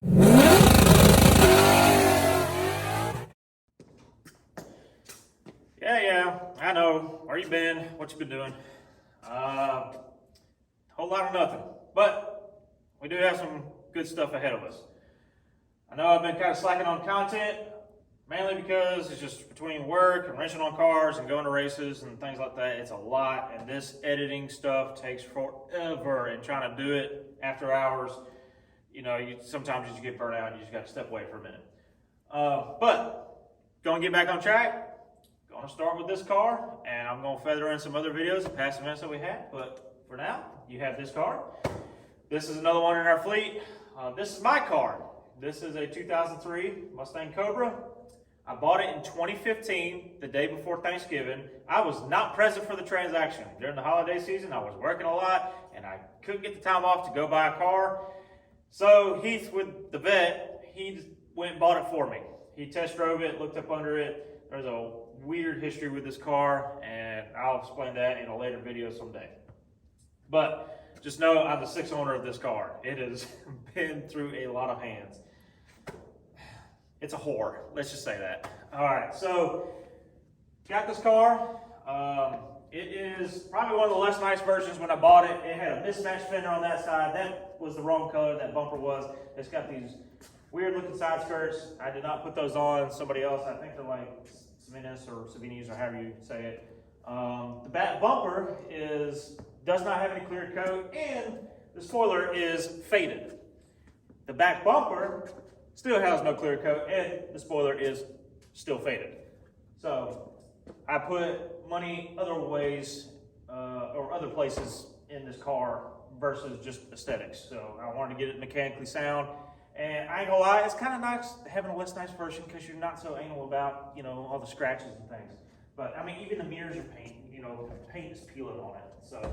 Yeah, I know. Where you been? What you been doing? Whole lot of nothing. But we do have some good stuff ahead of us. I know I've been kind of slacking on content, mainly because it's just between work and wrenching on cars and going to races and things like that. It's a lot, and this editing stuff takes forever, and trying to do it after hours, sometimes you just get burnt out and you just got to step away for a minute. But going to get back on track. Going to start with this car, and I'm going to feather in some other videos of past events that we had. But for now, you have this car. This is another one in our fleet. This is my car. This is a 2003 Mustang Cobra. I bought it in 2015, the day before Thanksgiving. I was not present for the transaction. During the holiday season, I was working a lot, and I couldn't get the time off to go buy a car. So Heath, with the vet, he went and bought it for me. He test drove it, looked up under it. There's a weird history with this car, and I'll explain that in a later video someday. But just know I'm the sixth owner of this car. It has been through a lot of hands. It's a whore, let's just say that. All right, so got this car. It is probably one of the less nice versions. When I bought it, it had a mismatched fender on that side. That was the wrong color, that bumper was. It's got these weird looking side skirts. I did not put those on. Somebody else, I think they're like Savinis or Savinis or however you say it. The back bumper does not have any clear coat, and the spoiler is faded. The back bumper still has no clear coat, and the spoiler is still faded. So I put money other ways or other places in this car versus just aesthetics. So I wanted to get it mechanically sound. And I ain't gonna lie, it's kind of nice having a less nice version because you're not so anal about, all the scratches and things. But I mean, even the mirrors are paint, paint is peeling on it. So,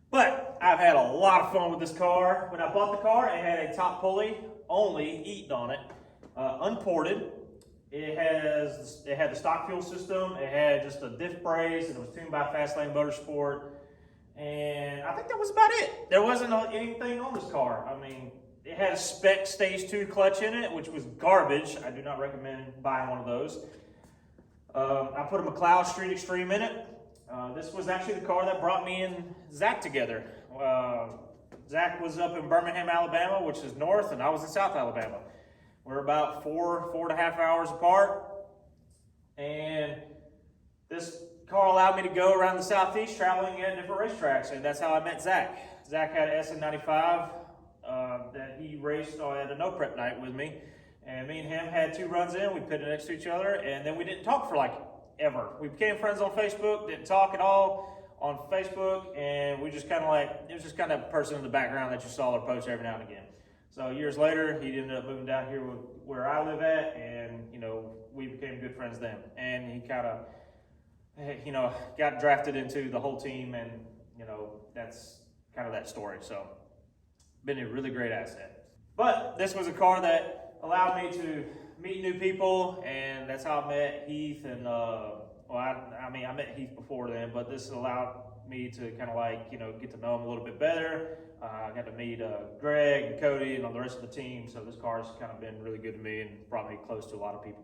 but I've had a lot of fun with this car. When I bought the car, it had a top pulley only eaten on it, unported. It had the stock fuel system. It had just a diff brace, and it was tuned by Fastlane Motorsport. And I think that was about it. There wasn't anything on this car. I mean, it had a spec stage 2 clutch in it, which was garbage. I do not recommend buying one of those. I put a McLeod Street Extreme in it. This was actually the car that brought me and Zach together. Zach was up in Birmingham, Alabama, which is north, and I was in South Alabama. We're about 4.5 hours apart. And this car allowed me to go around the Southeast traveling at different racetracks, and that's how I met Zach. Zach had an SN95 that he raced at a no prep night with me, and me and him had 2 runs in. We pitted next to each other, and then we didn't talk for ever. We became friends on Facebook, didn't talk at all on Facebook, and we just kind of it was just kind of a person in the background that you saw or post every now and again. So years later, he ended up moving down here where I live at, and we became good friends then. And he kind of got drafted into the whole team, and that's kind of that story. So been a really great asset. But this was a car that allowed me to meet new people, and that's how I met Heath. And I met Heath before then, but this allowed me to kind of get to know him a little bit better. I got to meet Greg and Cody and all the rest of the team. So this car has kind of been really good to me and brought me close to a lot of people.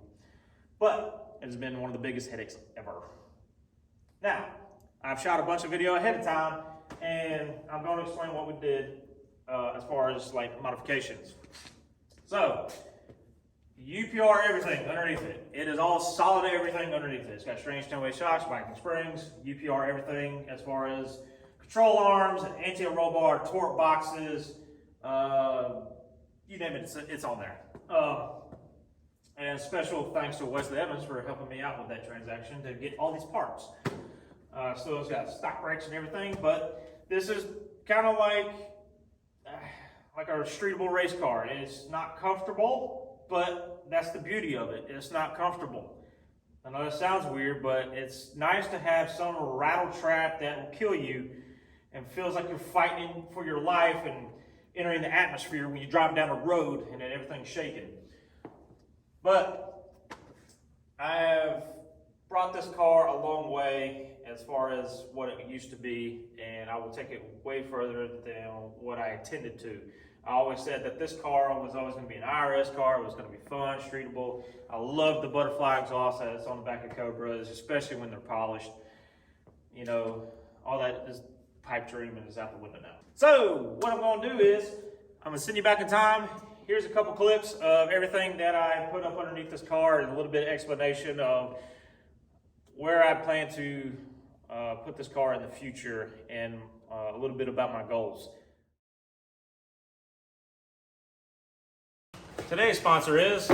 But it has been one of the biggest headaches ever. Now, I've shot a bunch of video ahead of time, and I'm going to explain what we did as far as modifications. So, UPR everything underneath it. It is all solid everything underneath it. It's got strange 10-way shocks, viking springs, UPR everything as far as control arms, anti-roll bar, torque boxes, you name it, it's on there. And special thanks to Wesley Evans for helping me out with that transaction to get all these parts. So it's got stock brakes and everything, but this is kind of like a streetable race car. It's not comfortable, but that's the beauty of it. It's not comfortable. I know that sounds weird, but it's nice to have some rattle trap that will kill you and feels like you're fighting for your life and entering the atmosphere when you drive down the road and then everything's shaking. But I have brought this car a long way as far as what it used to be, and I will take it way further than what I intended to. I always said that this car was always going to be an IRS car. It was going to be fun, streetable. I love the butterfly exhaust that's on the back of Cobras, especially when they're polished. You know, all that is pipe dream and is out the window now. So what I'm going to do is I'm going to send you back in time. Here's a couple clips of everything that I put up underneath this car and a little bit of explanation of where I plan to put this car in the future and a little bit about my goals. Today's sponsor is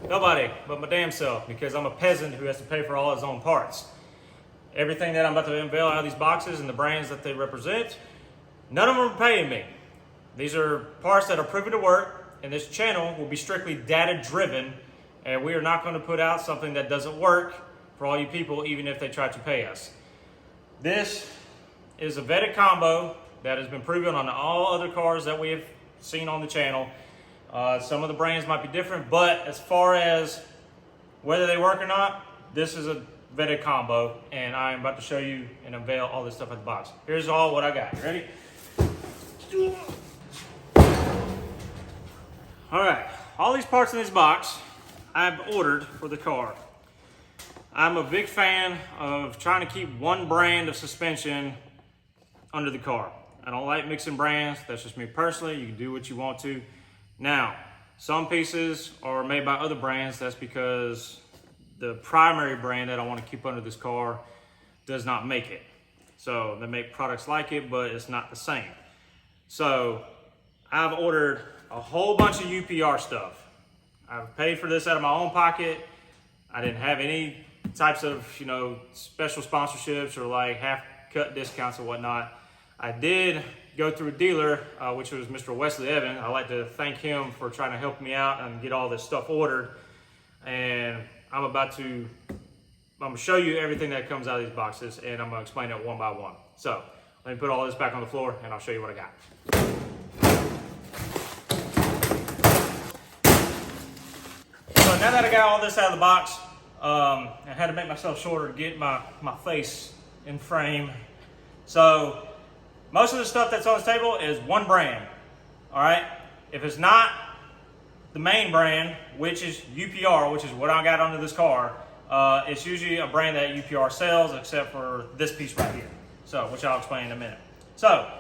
nobody but my damn self, because I'm a peasant who has to pay for all his own parts. Everything that I'm about to unveil out of these boxes and the brands that they represent, none of them are paying me. These are parts that are proven to work, and this channel will be strictly data driven, and we are not going to put out something that doesn't work for all you people, even if they try to pay us. This is a vetted combo that has been proven on all other cars that we have seen on the channel. Some of the brands might be different, but as far as whether they work or not, this is a vetted combo, and I'm about to show you and unveil all this stuff in the box. Here's all what I got. You ready? All right, all these parts in this box I've ordered for the car. I'm a big fan of trying to keep one brand of suspension under the car. I don't like mixing brands. That's just me personally. You can do what you want to. Now, some pieces are made by other brands. That's because the primary brand that I want to keep under this car does not make it. So they make products like it, but it's not the same. So I've ordered a whole bunch of UPR stuff. I've paid for this out of my own pocket. I didn't have any types of, special sponsorships or like half cut discounts or whatnot. I did go through a dealer, which was Mr. Wesley Evan. I'd like to thank him for trying to help me out and get all this stuff ordered. And I'm going to show you everything that comes out of these boxes, and I'm going to explain it one by one. So let me put all this back on the floor and I'll show you what I got. So now that I got all this out of the box, I had to make myself shorter to get my face in frame. So most of the stuff that's on this table is one brand, all right? If it's not the main brand, which is UPR, which is what I got under this car, it's usually a brand that UPR sells, except for this piece right here, which I'll explain in a minute. So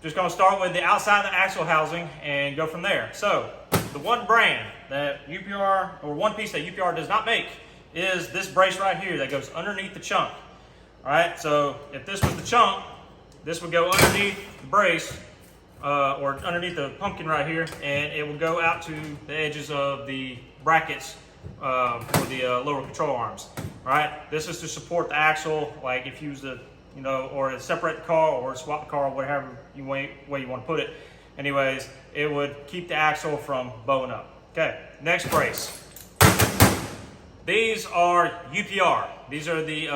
just gonna start with the outside of the axle housing and go from there. So the one brand that UPR, or one piece that UPR does not make, is this brace right here that goes underneath the chunk. All right, so if this was the chunk, this would go underneath the brace, or underneath the pumpkin right here, and it would go out to the edges of the brackets for the lower control arms. All right, this is to support the axle, like if you use the, or separate the car or swap the car, or whatever way you want to put it. Anyways, it would keep the axle from bowing up. Okay, next brace. These are UPR. These are the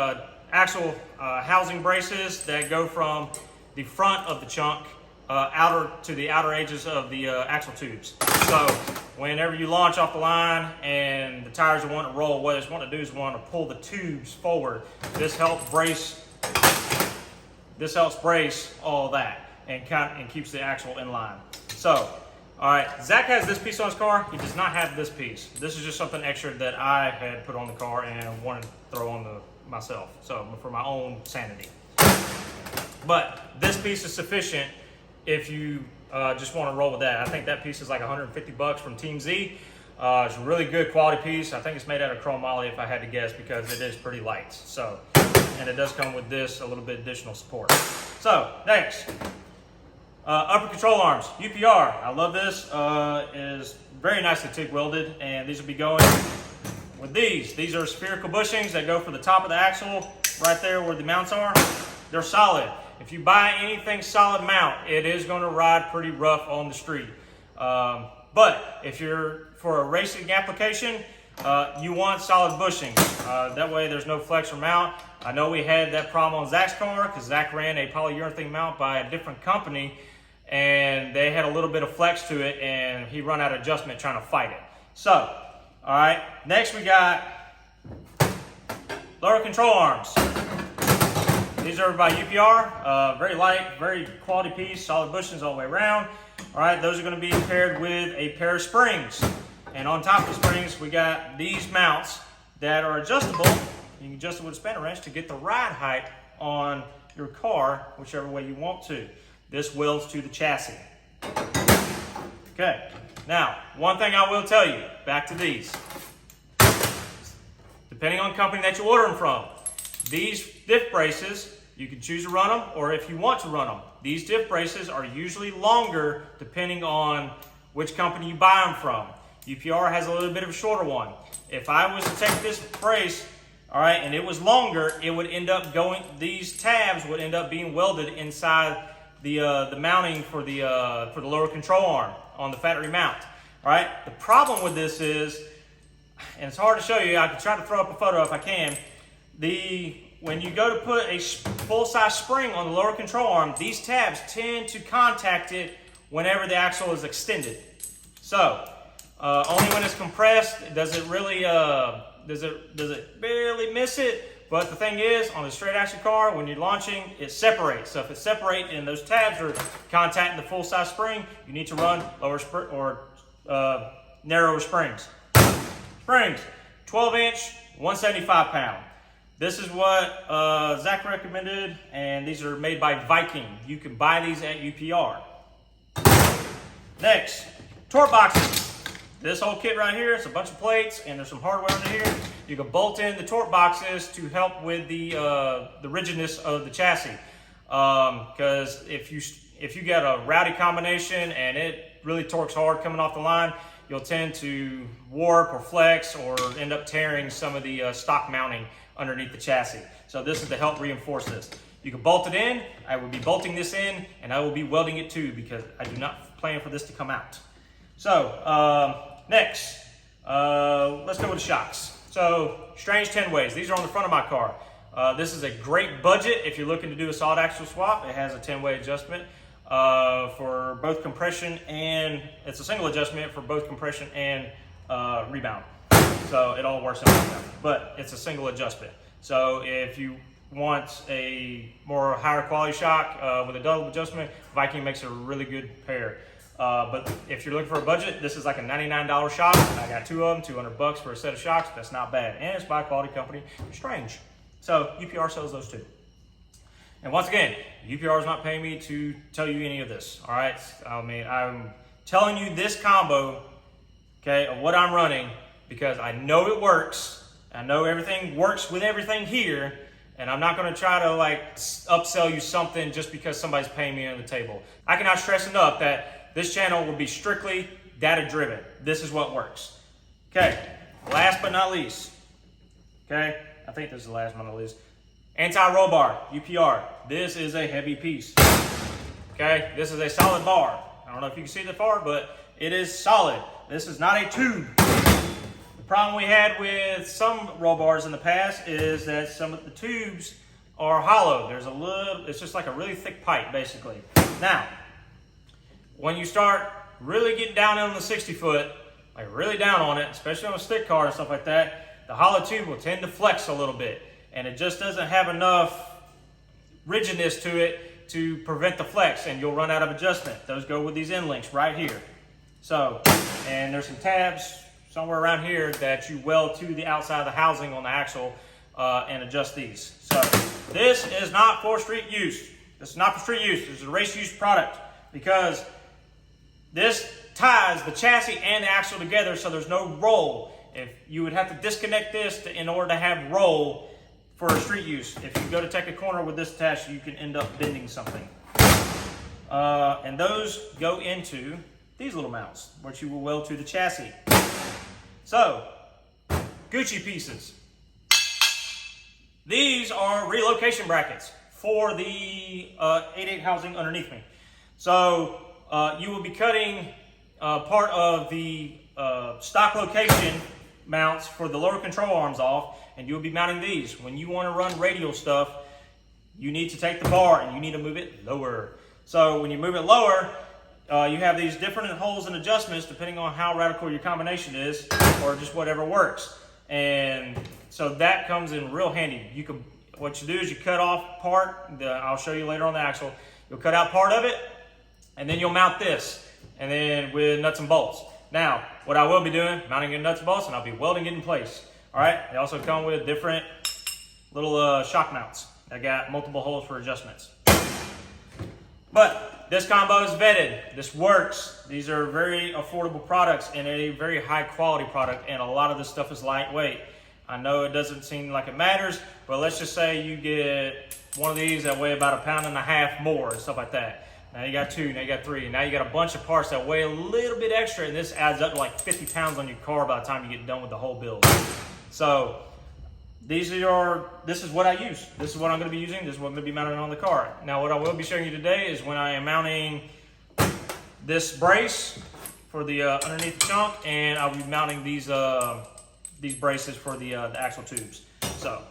axle housing braces that go from the front of the chunk outer to the outer edges of the axle tubes. So whenever you launch off the line and the tires are wanting to roll, what it's wanting to do is want to pull the tubes forward. This helps brace all that and keeps the axle in line. So, all right, Zach has this piece on his car. He does not have this piece. This is just something extra that I had put on the car and wanted to throw on myself, so for my own sanity. But this piece is sufficient if you just want to roll with that. I think that piece is like $150 from Team Z. It's a really good quality piece. I think it's made out of chromoly, if I had to guess, because it is pretty light. So, and it does come with this, a little bit additional support. So next, upper control arms, UPR. I love this. Is very nicely TIG welded, and these will be going with these. These are spherical bushings that go for the top of the axle, right there where the mounts are. They're solid. If you buy anything solid mount, it is going to ride pretty rough on the street. But if you're for a racing application, you want solid bushings. That way there's no flex or mount. I know we had that problem on Zach's car because Zach ran a polyurethane mount by a different company, and they had a little bit of flex to it, and he run out of adjustment trying to fight it. So, all right, next we got lower control arms. These are by UPR, very light, very quality piece, solid bushings all the way around. All right, those are going to be paired with a pair of springs. And on top of the springs, we got these mounts that are adjustable. You can adjust it with a spanner wrench to get the ride height on your car, whichever way you want to. This welds to the chassis. Okay, now, one thing I will tell you, back to these. Depending on the company that you order them from, these diff braces, you can choose to run them, or if you want to run them. These diff braces are usually longer depending on which company you buy them from. UPR has a little bit of a shorter one. If I was to take this brace, all right, and it was longer, it would end up going, these tabs would end up being welded inside the mounting for the lower control arm on the factory mount. All right, the problem with this is, and it's hard to show you, I can try to throw up a photo if I can, when you go to put a full-size spring on the lower control arm, these tabs tend to contact it whenever the axle is extended. So, only when it's compressed does it really, does it barely miss it. But the thing is, on a straight axle car, when you're launching, it separates. So if it separates and those tabs are contacting the full-size spring, you need to run lower narrower springs. Springs, 12-inch, 175 pound. This is what Zach recommended, and these are made by Viking. You can buy these at UPR. Next, torque boxes. This whole kit right here, it's a bunch of plates, and there's some hardware in here. You can bolt in the torque boxes to help with the rigidness of the chassis. Because if you got a rowdy combination and it really torques hard coming off the line, you'll tend to warp or flex or end up tearing some of the stock mounting underneath the chassis. So this is to help reinforce this. You can bolt it in. I will be bolting this in, and I will be welding it too because I do not plan for this to come out. So next, let's go with the shocks. So Strange 10 ways. These are on the front of my car. This is a great budget if you're looking to do a solid axle swap. It has a 10-way adjustment for both compression, and it's a single adjustment for both compression and rebound. So it all works out like that. But it's a single adjustment. So if you want a more higher quality shock with a double adjustment, Viking makes a really good pair. But if you're looking for a budget, this is like a $99 shock. I got two of them, $200 for a set of shocks. That's not bad. And it's by a quality company, Strange. So UPR sells those too. And once again, UPR is not paying me to tell you any of this. All right. I mean, I'm telling you this combo, okay, of what I'm running because I know it works. I know everything works with everything here. And I'm not going to try to like upsell you something just because somebody's paying me on the table. I cannot stress enough that this channel will be strictly data driven. This is what works. Okay, last but not least. Okay, I think this is the last but not least. Anti-roll bar, UPR. This is a heavy piece. Okay, this is a solid bar. I don't know if you can see that far, but it is solid. This is not a tube. The problem we had with some roll bars in the past is that some of the tubes are hollow. There's a little, it's just like a really thick pipe basically. Now, when you start really getting down on the 60-foot, like really down on it, especially on a stick car and stuff like that, the hollow tube will tend to flex a little bit. And it just doesn't have enough rigidness to it to prevent the flex, and you'll run out of adjustment. Those go with these end links right here. So, and there's some tabs somewhere around here that you weld to the outside of the housing on the axle and adjust these. So this is not for street use. This is not for street use. This is a race use product because this ties the chassis and the axle together so there's no roll. If you would have to disconnect this in order to have roll for street use. If you go to take a corner with this attached, you can end up bending something. And those go into these little mounts, which you will weld to the chassis. So, Gucci pieces. These are relocation brackets for the 8.8 housing underneath me. So, you will be cutting part of the stock location mounts for the lower control arms off, and you'll be mounting these. When you want to run radial stuff, you need to take the bar and you need to move it lower. So when you move it lower, you have these different holes and adjustments depending on how radical your combination is or just whatever works. And so that comes in real handy. You can, what you do is you cut off part, I'll show you later on the axle, you'll cut out part of it and then you'll mount this. and then with nuts and bolts. Now, what I will be doing, mounting your nuts and bolts, and I'll be welding it in place. All right, they also come with different little shock mounts. I got multiple holes for adjustments. But this combo is vetted. This works. These are very affordable products and a very high quality product, and a lot of this stuff is lightweight. I know it doesn't seem like it matters, but let's just say you get one of these that weigh about 1.5 pounds more and stuff like that. Now you got 2, now you got 3, now you got a bunch of parts that weigh a little bit extra, and this adds up to like 50 pounds on your car by the time you get done with the whole build. So this is what I use. This is what I'm going to be using. This is what I'm going to be mounting on the car. Now what I will be showing you today is when I am mounting this brace for the underneath the chunk, and I'll be mounting these braces for the axle tubes. So